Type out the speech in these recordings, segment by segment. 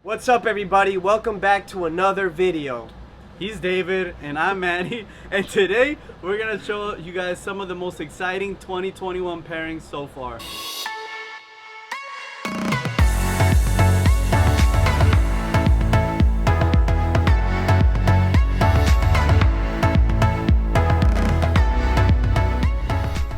What's up, everybody? Welcome back to another video. He's David and I'm Manny, and today we're gonna show you guys some of the most exciting 2021 pairings so far.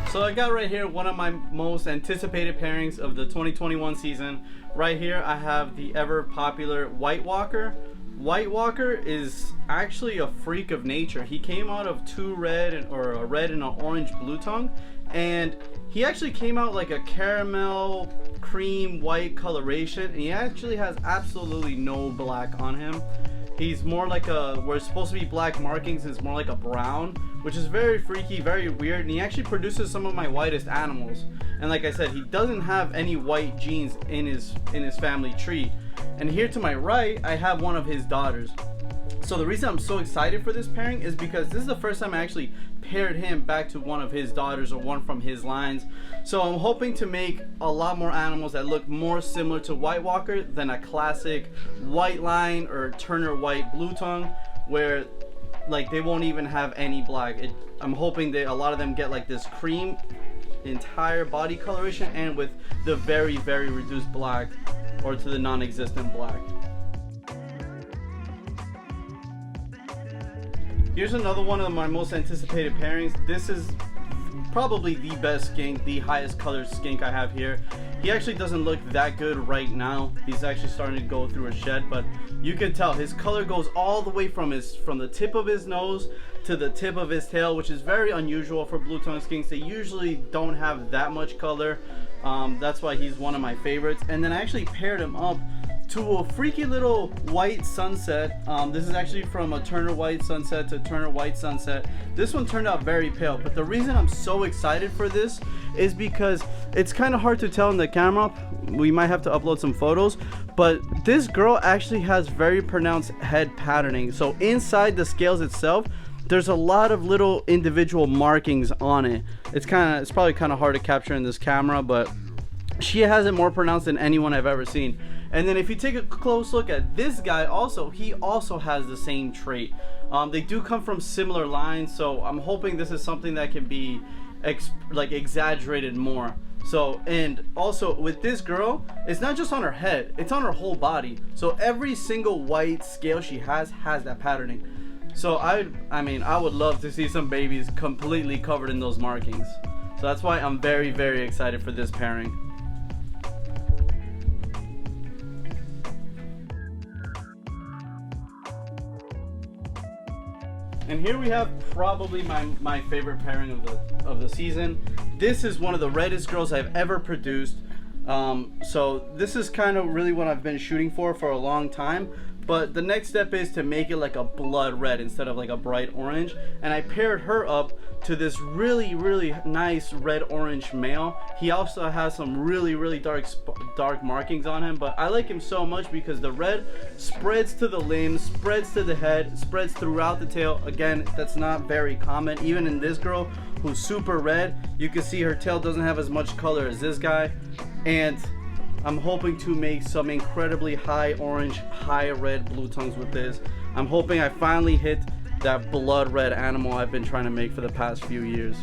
So I got right here one of my most anticipated pairings of the 2021 season. Right here I have the ever popular White Walker. White Walker is actually a freak of nature. He came out of two red and a red and an orange blue tongue, and he actually came out like a caramel cream white coloration, and he actually has absolutely no black on him. He's more like where it's supposed to be black markings, it's more like a brown, which is very freaky, very weird, and he actually produces some of my whitest animals. And like I said, he doesn't have any white genes in his family tree. And here to my right, I have one of his daughters. So the reason I'm so excited for this pairing is because this is the first time I actually paired him back to one of his daughters or one from his lines. So I'm hoping to make a lot more animals that look more similar to White Walker than a classic white line or Turner white blue tongue, where like they won't even have any black. I'm hoping that a lot of them get like this cream entire body coloration and with the very reduced black or to the non-existent black. Here's another one of my most anticipated pairings. This is probably the best skink, the highest colored skink I have here. He actually doesn't look that good right now. He's actually starting to go through a shed, but you can tell his color goes all the way from the tip of his nose to the tip of his tail, which is very unusual for blue tongue skinks. They usually don't have that much color. That's why he's one of my favorites. And then I actually paired him up to a freaky little white sunset. This is actually from a Turner white sunset to Turner white sunset. This one turned out very pale, but the reason I'm so excited for this is because it's kind of hard to tell in the camera. We might have to upload some photos, but this girl actually has very pronounced head patterning. So inside the scales itself, there's a lot of little individual markings on it. It's probably kind of hard to capture in this camera, but she has it more pronounced than anyone I've ever seen. And then if you take a close look at this guy also, he also has the same trait. They do come from similar lines, so I'm hoping this is something that can be exaggerated more. So, and also with this girl, it's not just on her head, it's on her whole body. So every single white scale she has that patterning. So I mean, I would love to see some babies completely covered in those markings. So that's why I'm very excited for this pairing. And here we have probably my favorite pairing of the season. This is one of the reddest girls I've ever produced. So this is kind of really what I've been shooting for a long time. But the next step is to make it like a blood red instead of like a bright orange. And I paired her up to this really nice red orange male. He also has some really dark markings on him, but I like him so much because the red spreads to the limbs, spreads to the head, spreads throughout the tail. Again, that's not very common. Even in this girl who's super red, you can see her tail doesn't have as much color as this guy. And I'm hoping to make some incredibly high orange, high red blue tongues with this. I'm hoping I finally hit that blood red animal I've been trying to make for the past few years.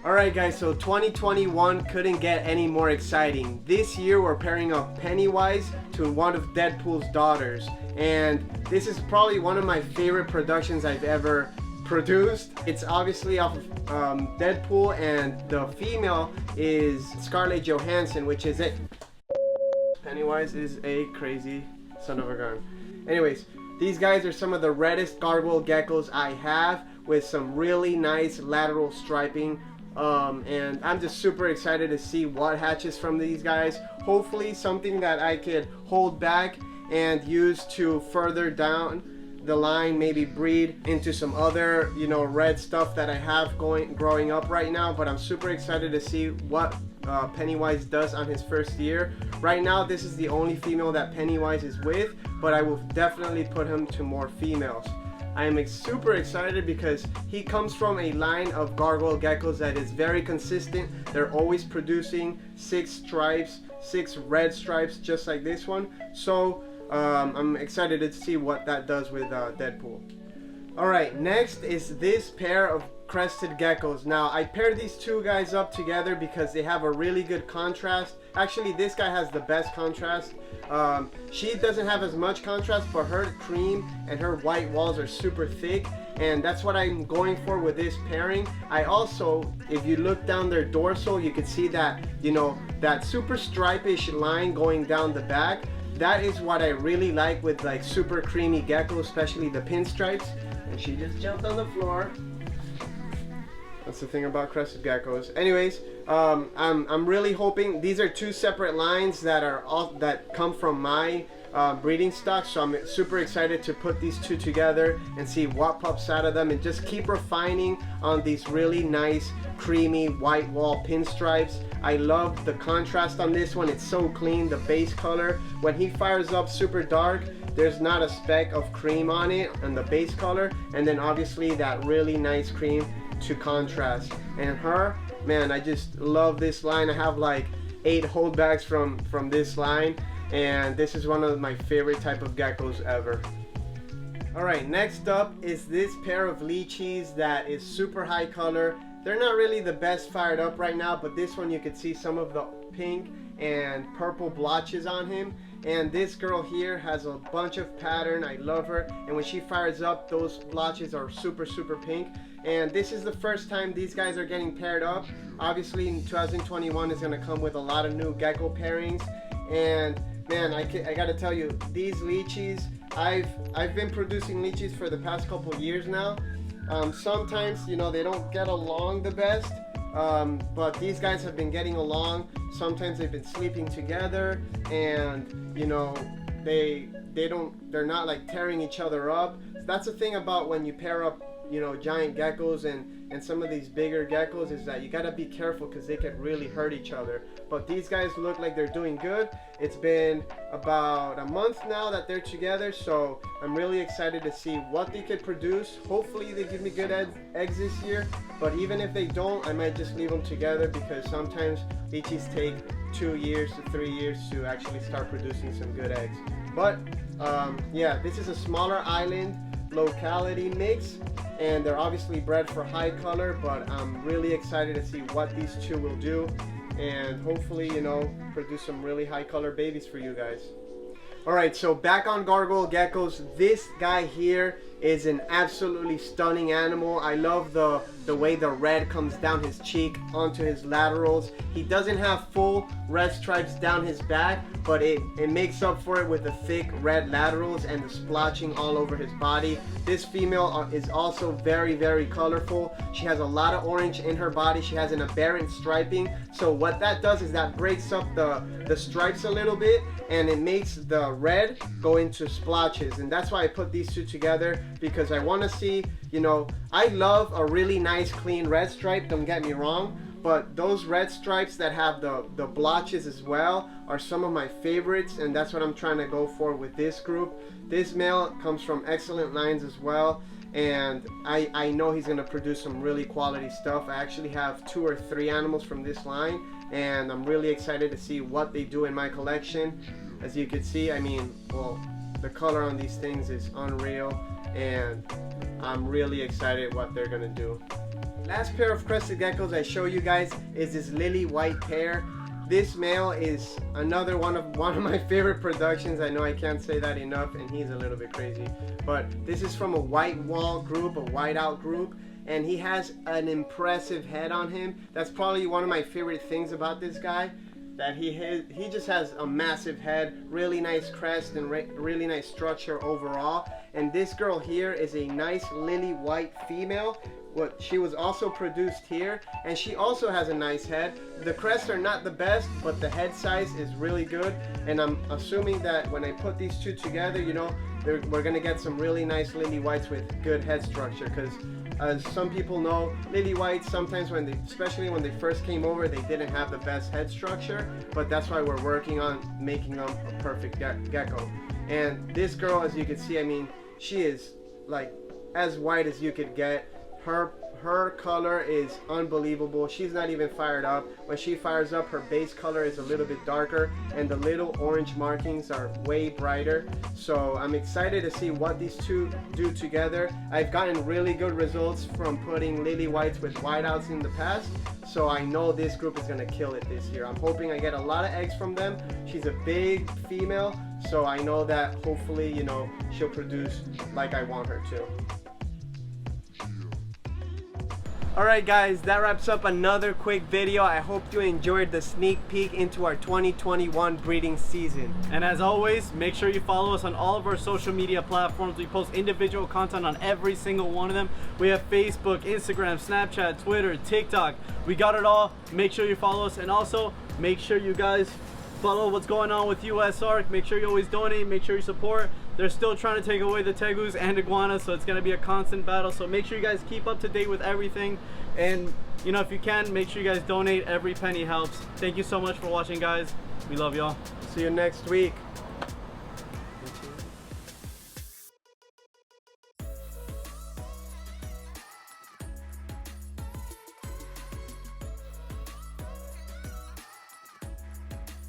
Alright guys, so 2021 couldn't get any more exciting. This year we're pairing up Pennywise to one of Deadpool's daughters. And this is probably one of my favorite productions I've ever produced. It's obviously off of Deadpool, and the female is Scarlett Johansson, which is it. Pennywise is a crazy son of a gun. Anyways, these guys are some of the reddest Gargoyle Geckos I have, with some really nice lateral striping. And I'm just super excited to see what hatches from these guys. Hopefully something that I could hold back and use to further down the line, maybe breed into some other, red stuff that I have growing up right now. But I'm super excited to see what Pennywise does on his first year. Right now, this is the only female that Pennywise is with, but I will definitely put him to more females. I am super excited because he comes from a line of Gargoyle Geckos that is very consistent. They're always producing 6 stripes, 6 red stripes, just like this one. So I'm excited to see what that does with Deadpool. Alright, next is this pair of Crested Geckos. Now, I paired these two guys up together because they have a really good contrast. Actually, this guy has the best contrast. She doesn't have as much contrast, but her cream and her white walls are super thick, and that's what I'm going for with this pairing. I also, if you look down their dorsal, you can see that, you know, that super stripe-ish line going down the back. That is what I really like with like super creamy geckos, especially the pinstripes. And she just jumped on the floor. That's the thing about Crested Geckos. Anyways, I'm really hoping these are 2 separate lines that come from my breeding stock, so I'm super excited to put these 2 together and see what pops out of them, and just keep refining on these really nice creamy white wall pinstripes. I love the contrast on this one. It's so clean, the base color. When he fires up super dark, there's not a speck of cream on it on the base color, and then obviously that really nice cream to contrast. And her, man, I just love this line. I have like 8 holdbacks from this line, and this is one of my favorite type of geckos ever. Alright, next up is this pair of Lychees that is super high color. They're not really the best fired up right now, but this one you could see some of the pink and purple blotches on him. And this girl here has a bunch of pattern. I love her, and when she fires up, those blotches are super pink. And this is the first time these guys are getting paired up. Obviously in 2021 is going to come with a lot of new gecko pairings, and man, I gotta tell you, these Lychees, I've been producing Lychees for the past couple years now. Sometimes, you know, they don't get along the best, but these guys have been getting along. Sometimes they've been sleeping together, and you know, they're not like tearing each other up. That's the thing about when you pair up, you know, giant geckos and some of these bigger geckos, is that you gotta be careful because they can really hurt each other. But these guys look like they're doing good. It's been about a month now that they're together, so I'm really excited to see what they could produce. Hopefully they give me good eggs this year, but even if they don't, I might just leave them together, because sometimes Lychees take 2 years to 3 years to actually start producing some good eggs. But yeah, this is a smaller island locality mix, and they're obviously bred for high color, but I'm really excited to see what these 2 will do, and hopefully, you know, produce some really high color babies for you guys. Alright, so back on Gargoyle Geckos, this guy here is an absolutely stunning animal. I love the way the red comes down his cheek onto his laterals. He doesn't have full red stripes down his back, but it makes up for it with the thick red laterals and the splotching all over his body. This female is also very colorful. She has a lot of orange in her body. She has an aberrant striping, so what that does is that breaks up the stripes a little bit, and it makes the red go into splotches. And that's why I put these 2 together, because I want to see, you know, I love a really nice clean red stripe, don't get me wrong, but those red stripes that have the blotches as well are some of my favorites, and that's what I'm trying to go for with this group. This male comes from excellent lines as well, and I know he's going to produce some really quality stuff. I actually have 2 or 3 animals from this line, and I'm really excited to see what they do in my collection. As you can see, I mean, well, the color on these things is unreal, and I'm really excited what they're gonna do. Last pair of Crested Geckos I show you guys is this lily white pair. This male is another one of my favorite productions. I know I can't say that enough, and he's a little bit crazy, but this is from a white wall group, a whiteout group, and he has an impressive head on him. That's probably one of my favorite things about this guy, that he just has a massive head, really nice crest, and really nice structure overall. And this girl here is a nice lily white female. She was also produced here, and she also has a nice head. The crests are not the best, but the head size is really good, and I'm assuming that when I put these 2 together, you know, we're gonna get some really nice lily whites with good head structure, because as some people know, lily whites sometimes, especially when they first came over, they didn't have the best head structure, but that's why we're working on making them a perfect gecko. And this girl, as you can see, I mean, she is like as white as you could get. Her color is unbelievable. She's not even fired up. When she fires up, her base color is a little bit darker and the little orange markings are way brighter. So I'm excited to see what these two do together. I've gotten really good results from putting lily whites with whiteouts in the past, so I know this group is gonna kill it this year. I'm hoping I get a lot of eggs from them. She's a big female, so I know that hopefully, you know, she'll produce like I want her to. Alright guys, that wraps up another quick video. I hope you enjoyed the sneak peek into our 2021 breeding season. And as always, make sure you follow us on all of our social media platforms. We post individual content on every single one of them. We have Facebook, Instagram, Snapchat, Twitter, TikTok. We got it all. Make sure you follow us, and also make sure you guys follow what's going on with USARK. Make sure you always donate, make sure you support. They're still trying to take away the tegus and iguanas, so it's going to be a constant battle. So make sure you guys keep up to date with everything. And, you know, if you can, make sure you guys donate. Every penny helps. Thank you so much for watching, guys. We love y'all. See you next week.